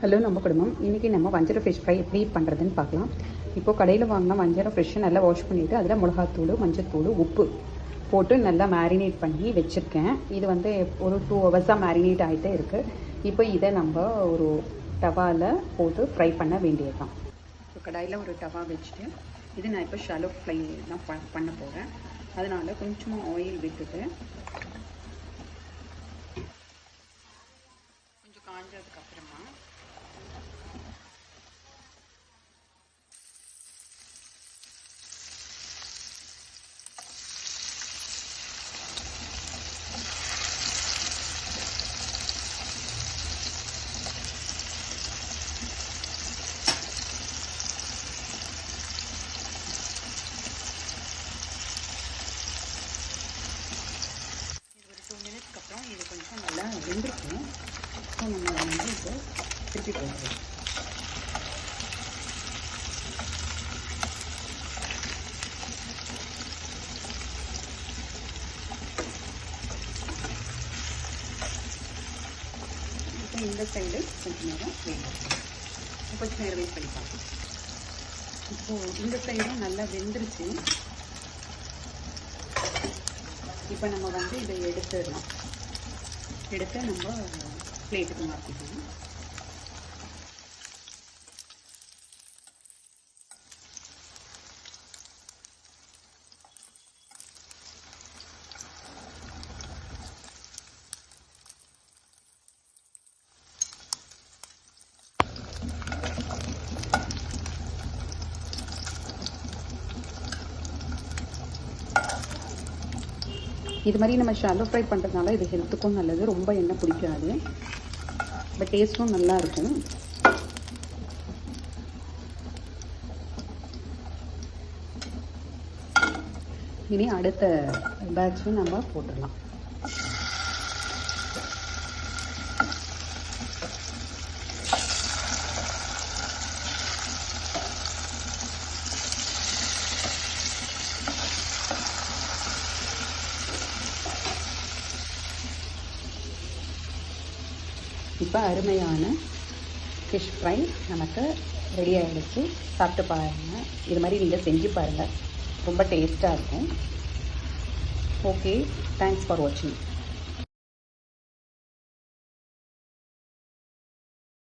Hello நம்ம குடும்பம். இன்றைக்கி நம்ம வஞ்சரம் ஃபிஷ் ஃப்ரை எப்படி பண்ணுறதுன்னு பார்க்கலாம். இப்போது கடையில் வாங்கினா வஞ்சரம் ஃபிஷ்ஷை நல்லா வாஷ் பண்ணிவிட்டு அதில் மிளகாத்தூள், மஞ்சத்தூள், உப்பு போட்டு நல்லா மேரினேட் பண்ணி வச்சுருக்கேன். இது வந்து ஒரு 2 ஹவர்ஸாக மேரினேட் ஆகிட்டே இருக்குது. இப்போ இதை நம்ம ஒரு டவாவில் போட்டு ஃப்ரை பண்ண வேண்டியது தான். இப்போ கடாயில் ஒரு டவா வச்சுட்டு இது நான் இப்போ ஷாலோ ஃப்ரை தான் பண்ண போகிறேன். அதனால் கொஞ்சமாக ஆயில் விட்டுட்டு கொஞ்சம் காஞ்சதுக்கப்புறமா மினிட்ஸ்க்கு அப்புறம் இது கொஞ்சம் நல்லா வெந்திருக்கும். ஸோ நம்ம வந்து இப்போ திருப்பி போடுறோம். இப்போ இந்த சைடு கொஞ்சம் நேரம் கொஞ்சம் நேரம் வெயிட் பண்ணி பார்க்கலாம். இப்போது இந்த சைடும் நல்லா வெந்துருச்சு. இப்போ நம்ம வந்து இதை எடுத்துடலாம். எடுத்து நம்ம பிளேட்டுக்கு மாற்றிக்கணும். இது மாதிரி நம்ம ஷாலோ ஃப்ரை பண்ணுறதுனால இது ஹெல்த்துக்கும் நல்லது. ரொம்ப எண்ணெய் பிடிக்காது, பட் டேஸ்ட்டும் நல்லா இருக்கும். இனி அடுத்த பேட்சும் நம்ம போட்டுடலாம். இப்போ அருமையான ஃபிஷ் ஃப்ரை நமக்கு ரெடி ஆகிடுச்சு. சாப்பிட்டு பாருங்கள். இது மாதிரி நீங்கள் செஞ்சு பாருங்கள், ரொம்ப டேஸ்ட்டாக இருக்கும். ஓகே, தேங்க்ஸ் ஃபார் வாட்சிங்.